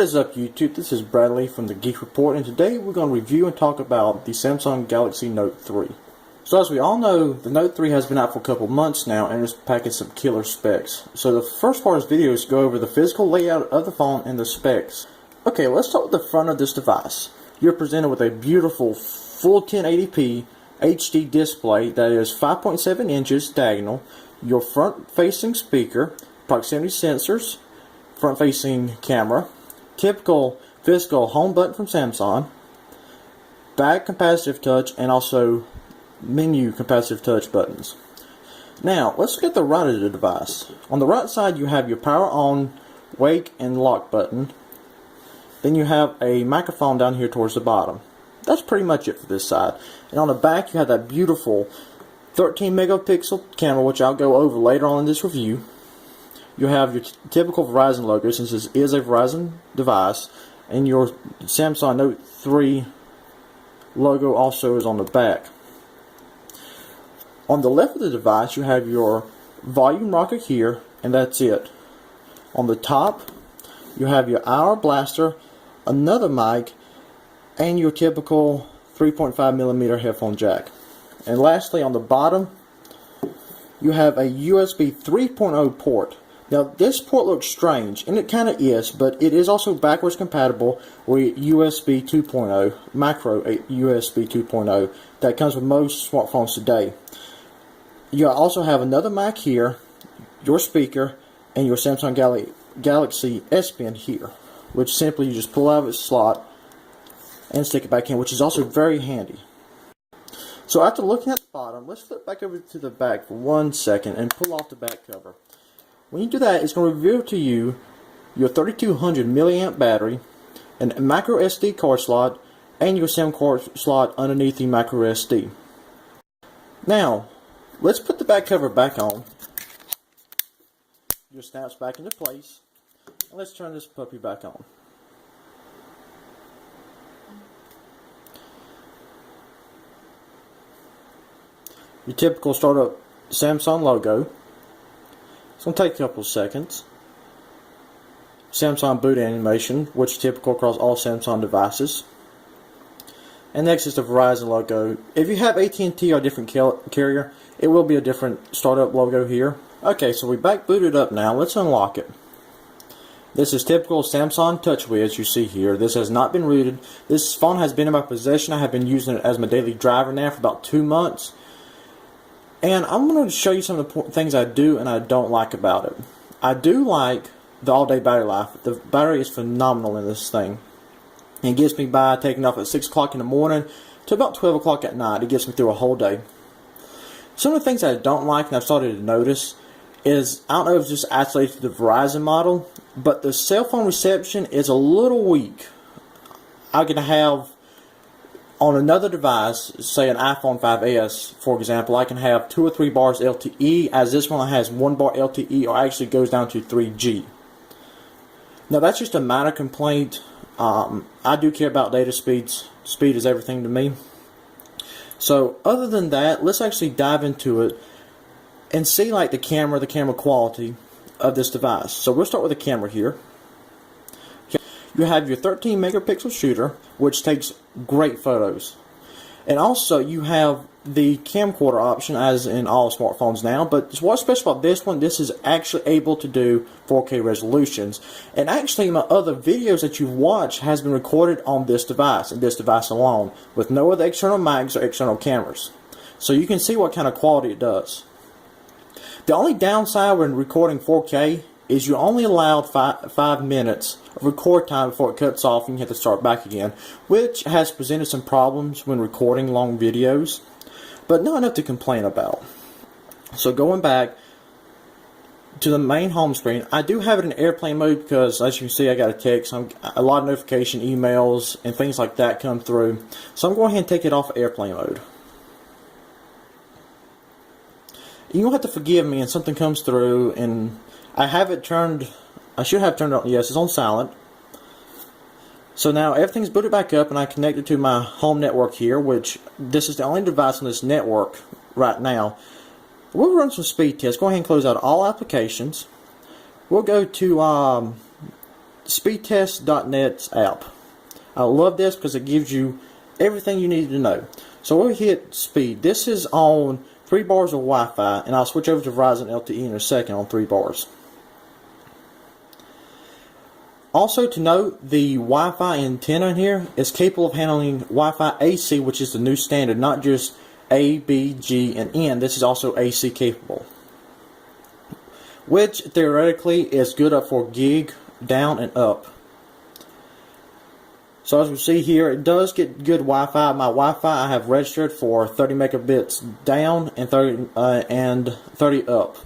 is up, YouTube? This is Bradley from the Geek Report, and today we're going to review and talk about the Samsung Galaxy Note 3. So as we all know, the Note 3 has been out for a couple months now and is packing some killer specs. So the first part of this video is to go over the physical layout of the phone and the specs. Okay, let's start with the front of this device. You're presented with a beautiful full 1080p HD display that is 5.7 inches diagonal, your front-facing speaker, proximity sensors, front-facing camera, typical physical home button from Samsung, back capacitive touch, and also menu capacitive touch buttons. Now, let's look at the right of the device. On the right side, you have your power on, wake, and lock button. Then you have a microphone down here towards the bottom. That's pretty much it for this side. And on the back, you have that beautiful 13 megapixel camera, which I'll go over later on in this review. You have your typical Verizon logo, since this is a Verizon device, and your Samsung Note 3 logo also is on the back. On the left of the device, you have your volume rocker here, and that's it. On the top, you have your IR blaster, another mic, and your typical 3.5mm headphone jack. And lastly, on the bottom, you have a USB 3.0 port. Now, this port looks strange, and it kind of is, but it is also backwards compatible with USB 2.0, macro USB 2.0, that comes with most smartphones today. You also have another mic here, your speaker, and your Samsung Galaxy S Pen here, which simply you just pull out of its slot and stick it back in, which is also very handy. So after looking at the bottom, let's flip back over to the back for 1 second and pull off the back cover. When you do that, it's going to reveal to you your 3200 milliamp battery, and a micro SD card slot, and your SIM card slot underneath the micro SD. Now, let's put the back cover back on. Your snaps back into place, and let's turn this puppy back on. Your typical startup Samsung logo. It's going to take a couple of seconds. Samsung boot animation, which is typical across all Samsung devices. And next is the Verizon logo. If you have AT&T or a different carrier, it will be a different startup logo here. Okay, so we back booted up now. Let's unlock it. This is typical Samsung TouchWiz you see here. This has not been rooted. This phone has been in my possession. I have been using it as my daily driver now for about 2 months. And I'm going to show you some of the things I do and I don't like about it. I do like the all-day battery life. The battery is phenomenal in this thing. It gets me by taking off at 6 o'clock in the morning to about 12 o'clock at night. It gets me through a whole day. Some of the things I don't like and I've started to notice is, I don't know if it's just isolated to the Verizon model, but the cell phone reception is a little weak. I can have on another device, say an iPhone 5S, for example, I can have 2 or 3 bars LTE, as this one has 1 bar LTE, or actually goes down to 3G. Now that's just a minor complaint. I do care about data speeds. Speed is everything to me. So other than that, let's actually dive into it and see like the camera quality of this device. So we'll start with the camera here. You have your 13 megapixel shooter, which takes great photos. And also you have the camcorder option, as in all smartphones now, but what's special about this one, this is actually able to do 4K resolutions. And actually my other videos that you've watched has been recorded on this device, and this device alone, with no other external mics or external cameras. So you can see what kind of quality it does. The only downside when recording 4K is you're only allowed 5 minutes of record time before it cuts off and you have to start back again, which has presented some problems when recording long videos, but not enough to complain about. So going back to the main home screen, I do have it in airplane mode because, as you can see, I got a text, a lot of notification emails and things like that come through. So I'm going ahead and take it off airplane mode. You don't have to forgive me and something comes through and I have it turned, I should have turned on, yes, it's on silent. So now everything's booted back up and I connected to my home network here, which this is the only device on this network right now. We'll run some speed tests. Go ahead and close out all applications. We'll go to speedtest.net's app. I love this because it gives you everything you need to know. So we'll hit speed. This is on 3 bars of Wi-Fi, and I'll switch over to Verizon LTE in a second on 3 bars. Also to note, the Wi-Fi antenna in here is capable of handling Wi-Fi AC, which is the new standard, not just A, B, G, and N. This is also AC capable, which theoretically is good up for gig, down, and up. So as we see here, it does get good Wi-Fi. My Wi-Fi I have registered for 30 megabits down and 30 up.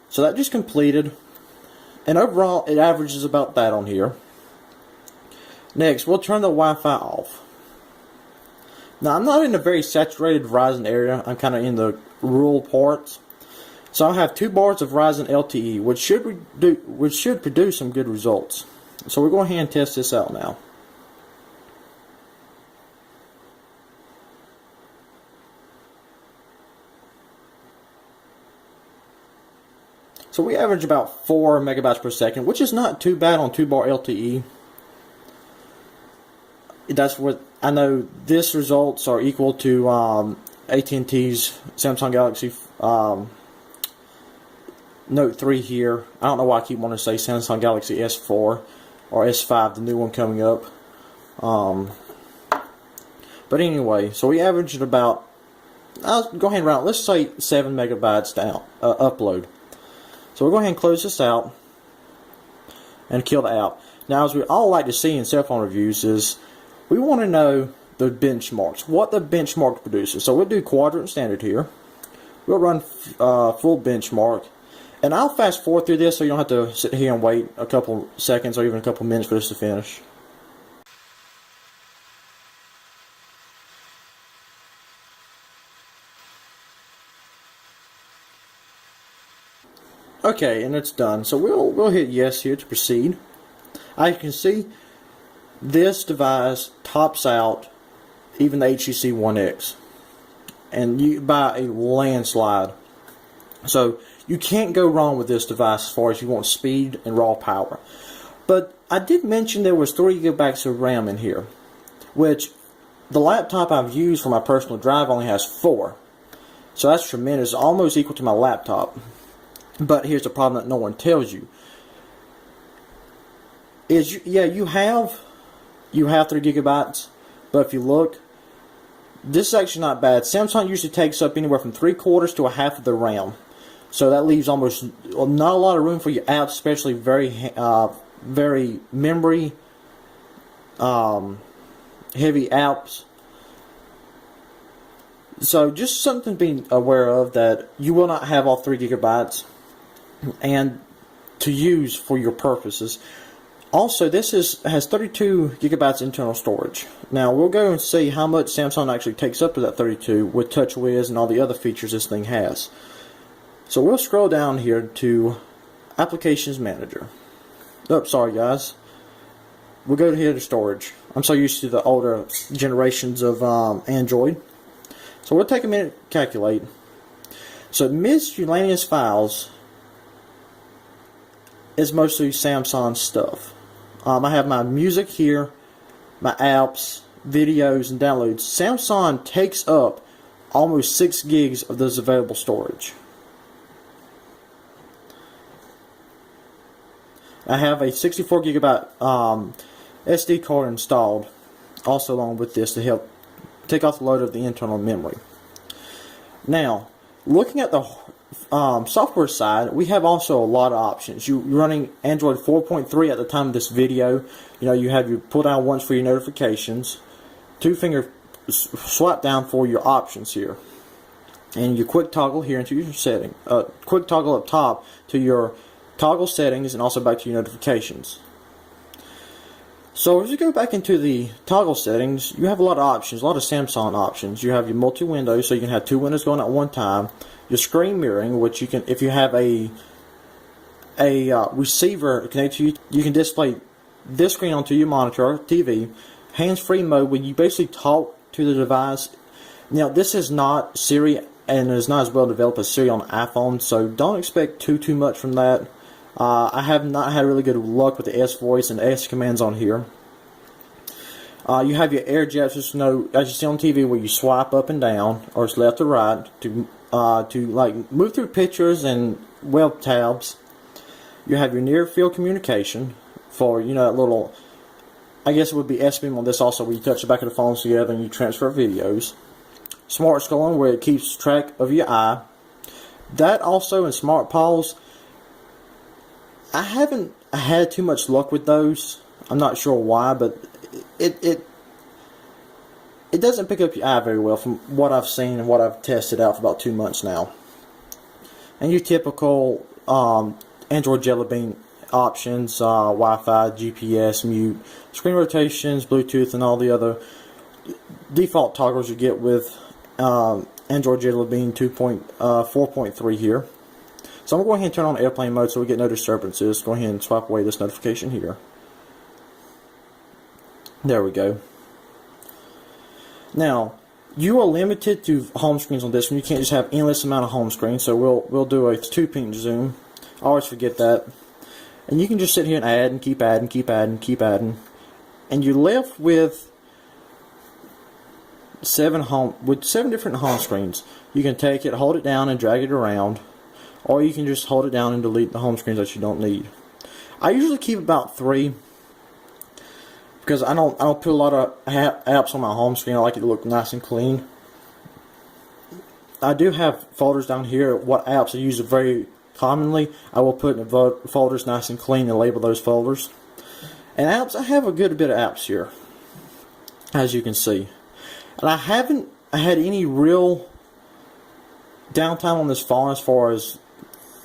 So that just completed. And overall, it averages about that on here. Next, we'll turn the Wi-Fi off. Now, I'm not in a very saturated Verizon area. I'm kind of in the rural parts. So I have 2 bars of Verizon LTE, which should produce some good results. So we're going ahead and test this out now. So we average about 4 megabytes per second, which is not too bad on 2-bar LTE. That's what I know. This results are equal to AT&T's Samsung Galaxy Note 3 here. I don't know why I keep wanting to say Samsung Galaxy S4 or S5, the new one coming up. But anyway, so we averaged about, I'll go ahead and round, let's say 7 megabytes down upload. So we'll go ahead and close this out and kill the app. Now, as we all like to see in cell phone reviews, is we want to know the benchmarks, what the benchmark produces. So we'll do quadrant standard here. We'll run full benchmark. And I'll fast forward through this so you don't have to sit here and wait a couple seconds or even a couple minutes for this to finish. Okay, and it's done. So we'll hit yes here to proceed. As you can see, this device tops out even the HTC One X, and you by a landslide. So you can't go wrong with this device as far as you want speed and raw power. But I did mention there was 3 gigabytes of RAM in here, which the laptop I've used for my personal drive only has 4. So that's tremendous, almost equal to my laptop. But here's the problem that no one tells you. You have 3 gigabytes, but if you look, this is actually not bad. Samsung usually takes up anywhere from 3/4 to a half of the RAM. So that leaves almost not a lot of room for your apps, especially very memory heavy apps. So just something to be aware of, that you will not have all 3 gigabytes and to use for your purposes. Also, this has 32 gigabytes internal storage. Now we'll go and see how much Samsung actually takes up to that 32 with TouchWiz and all the other features this thing has. So we'll scroll down here to Applications Manager. Oh, sorry guys. We'll go here to storage. I'm so used to the older generations of Android. So we'll take a minute to calculate. So miscellaneous files is mostly Samsung stuff. I have my music here, my apps, videos, and downloads. Samsung takes up almost 6 gigs of this available storage. I have a 64 gigabyte SD card installed, also along with this, to help take off the load of the internal memory. Now, looking at the software side, we have also a lot of options. You're running Android 4.3 at the time of this video. You have your pull down once for your notifications, 2-finger swipe down for your options here, and your quick toggle here into your setting. Quick toggle up top to your toggle settings, and also back to your notifications. So as you go back into the toggle settings, you have a lot of options, a lot of Samsung options. You have your multi-window, so you can have 2 windows going at one time. Your screen mirroring, which you can, if you have a receiver connected to you, you can display this screen onto your monitor or TV. Hands-free mode, where you basically talk to the device. Now, this is not Siri, and is not as well developed as Siri on iPhone, so don't expect too much from that. I have not had really good luck with the S voice and S commands on here. You have your air jets, just as you see on TV, where you swipe up and down, or it's left or right, to like move through pictures and web tabs. You have your near field communication for that little, I guess it would be S-beam on this also, where you touch the back of the phones together and you transfer videos. Smart scrolling, where it keeps track of your eye. That also in smart pause. I haven't had too much luck with those. I'm not sure why, but it doesn't pick up your eye very well from what I've seen and what I've tested out for about 2 months now. And your typical Android Jelly Bean options, Wi-Fi, GPS, mute, screen rotations, Bluetooth, and all the other default toggles you get with Android Jelly Bean 2.4.3 here. So I'm going to go ahead and turn on airplane mode so we get no disturbances. Go ahead and swipe away this notification here. There we go. Now, you are limited to home screens on this one. You can't just have endless amount of home screens. So we'll do a 2-ping zoom. I always forget that. And you can just sit here and add and keep adding, keep adding, keep adding. And you're left with 7 different home screens. You can take it, hold it down, and drag it around. Or you can just hold it down and delete the home screens that you don't need. I usually keep about 3 because I don't put a lot of apps on my home screen. I like it to look nice and clean. I do have folders down here. What apps I use very commonly, I will put in folders nice and clean and label those folders. And apps, I have a good bit of apps here, as you can see. And I haven't had any real downtime on this phone as far as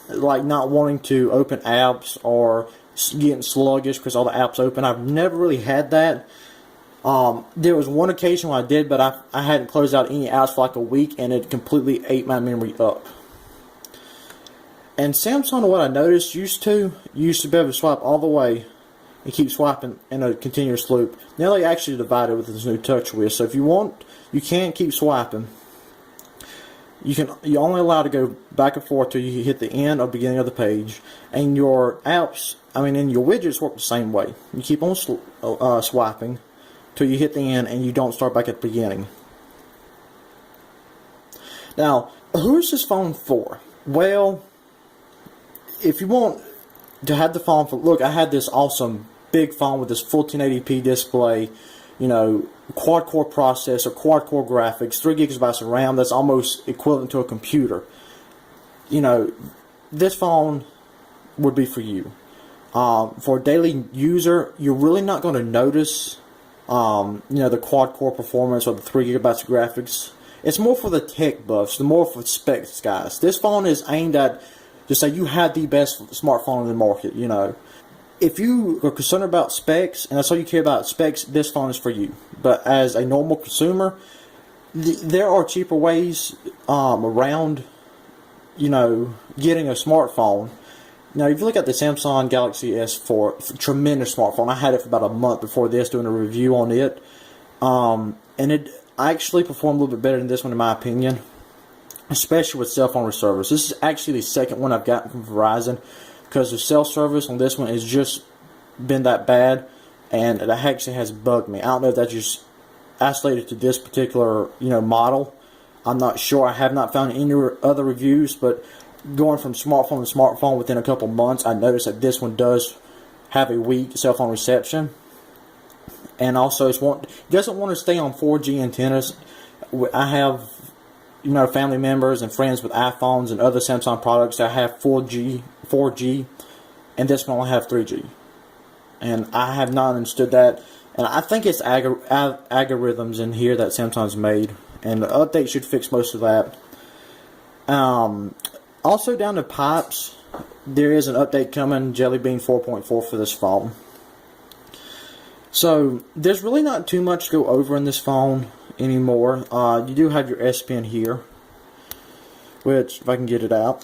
like not wanting to open apps or getting sluggish because all the apps open. I've never really had that. There was one occasion when I did, but I hadn't closed out any apps for like a week, and it completely ate my memory up. And Samsung, what I noticed, used to be able to swipe all the way and keep swiping in a continuous loop. Now they actually divided with this new TouchWiz. So if you want, you can keep swiping. You're only allowed to go back and forth till you hit the end or beginning of the page. And your apps, and your widgets work the same way. You keep on swiping till you hit the end and you don't start back at the beginning. Now, who is this phone for? Well, if you want to have the phone for, look, I had this awesome big phone with this full 1080p display, quad-core processor, quad-core graphics, 3 gigabytes of RAM. That's almost equivalent to a computer. This phone would be for you. For a daily user, you're really not going to notice, the quad-core performance or the 3 gigabytes of graphics. It's more for the tech buffs, the more for specs guys. This phone is aimed at just say you have the best smartphone in the market. If you are concerned about specs and that's all you care about, specs, this phone is for you. But as a normal consumer, there are cheaper ways around, getting a smartphone. Now, if you look at the Samsung Galaxy S4, tremendous smartphone. I had it for about a month before this, doing a review on it, and it actually performed a little bit better than this one, in my opinion, especially with cell phone service. This is actually the second one I've gotten from Verizon, because the cell service on this one has just been that bad, and it actually has bugged me. I don't know if that's just isolated to this particular model. I'm not sure. I have not found any other reviews, but going from smartphone to smartphone within a couple months, I noticed that this one does have a weak cell phone reception, and also it doesn't want to stay on 4G antennas. I have family members and friends with iPhones and other Samsung products that have 4G, and this one only have 3G. And I have not understood that. And I think it's algorithms in here that Samsung's made, and the update should fix most of that. Also down to pipes, there is an update coming, Jelly Bean 4.4 for this phone. So there's really not too much to go over in this phone anymore. You do have your S Pen here, which, if I can get it out,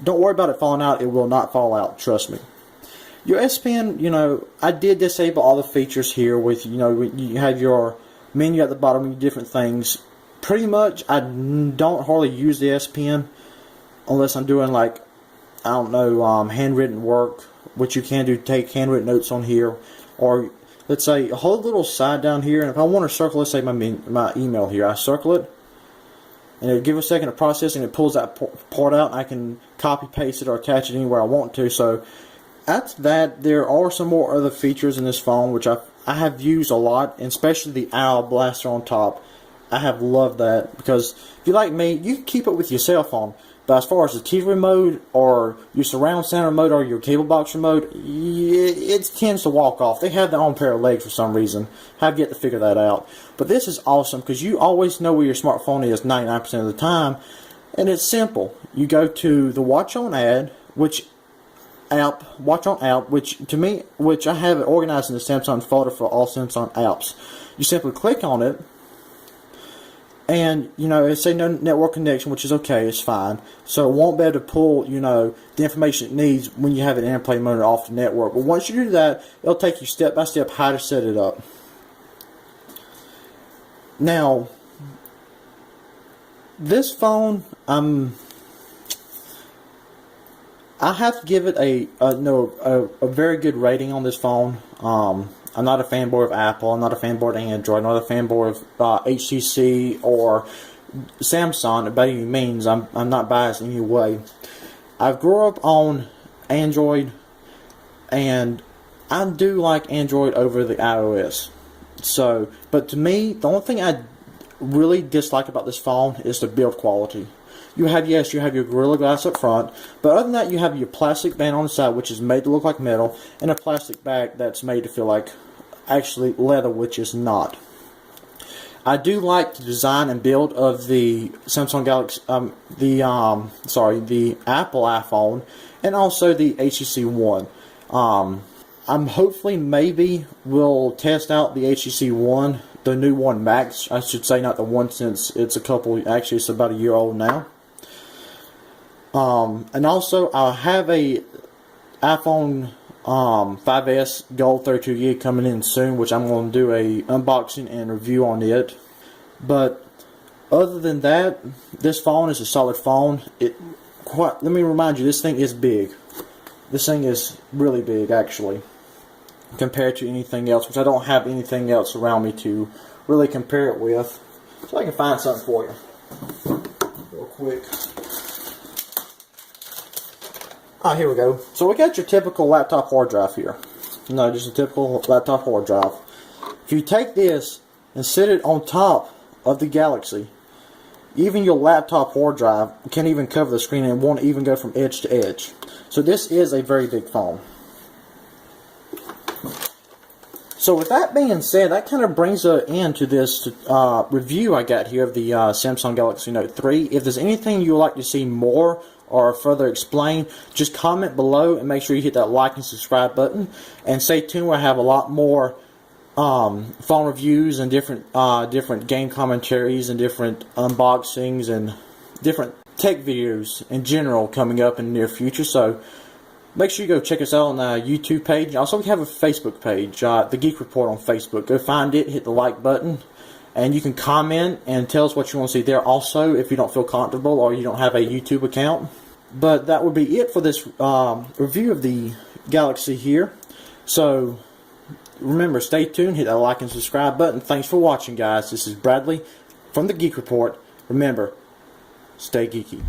don't worry about it falling out. It will not fall out, trust me. Your S Pen, I did disable all the features here with, you have your menu at the bottom, different things. Pretty much, I don't hardly use the S Pen unless I'm doing like I don't know, handwritten work, which you can do, take handwritten notes on here, or let's say a whole little side down here, and if I want to circle, let's say my email here, I circle it, and it'll give a second of processing, it pulls that part out, and I can copy paste it or attach it anywhere I want to. So after that, there are some more other features in this phone which I have used a lot, and especially the owl blaster on top. I have loved that, because if you like me, you can keep it with your cell phone. But as far as the TV remote or your surround sound remote or your cable box remote, it tends to walk off. They have their own pair of legs for some reason. I've yet to figure that out. But this is awesome, because you always know where your smartphone is 99% of the time. And it's simple. You go to the Watch On app, which I have it organized in the Samsung folder for all Samsung apps. You simply click on it, and it say no network connection, which is okay, it's fine. So it won't be able to pull the information it needs when you have an airplane mode off the network. But once you do that, it'll take you step by step how to set it up. Now, this phone, I have to give it a very good rating on this phone. I'm not a fanboy of Apple. I'm not a fanboy of Android. I'm not a fanboy of HTC or Samsung by any means. I'm not biased in any way. I grew up on Android, and I do like Android over the iOS. So, but to me, the only thing I really dislike about this phone is the build quality. You have your Gorilla Glass up front, but other than that, you have your plastic band on the side, which is made to look like metal, and a plastic back that's made to feel like actually leather, which is not. I do like the design and build of the Samsung Galaxy, the Apple iPhone, and also the HTC One. I'm hopefully maybe will test out the HTC One, the new One Max, I should say, not the One, since it's it's about a year old now. And also I have a iPhone 5S Gold 32GB coming in soon, which I'm going to do a unboxing and review on it. But other than that, this phone is a solid phone. Let me remind you, this thing is big. This thing is really big, actually, compared to anything else, which I don't have anything else around me to really compare it with. So I can find something for you real quick. Here we go. So we got your typical laptop hard drive here. No, just a typical laptop hard drive. If you take this and sit it on top of the Galaxy, even your laptop hard drive can't even cover the screen, and it won't even go from edge to edge. So this is a very big phone. So with that being said, that kind of brings an end to this review I got here of the Samsung Galaxy Note 3. If there's anything you would like to see more or further explain, just comment below, and make sure you hit that like and subscribe button. And stay tuned, we'll have a lot more phone reviews and different game commentaries and different unboxings and different tech videos in general coming up in the near future. So make sure you go check us out on the YouTube page. Also, we have a Facebook page, the Geek Report on Facebook. Go find it, hit the like button, and you can comment and tell us what you want to see there also if you don't feel comfortable or you don't have a YouTube account. But that would be it for this review of the Galaxy here. So remember, stay tuned, hit that like and subscribe button. Thanks for watching, guys. This is Bradley from the Geek Report. Remember, stay geeky.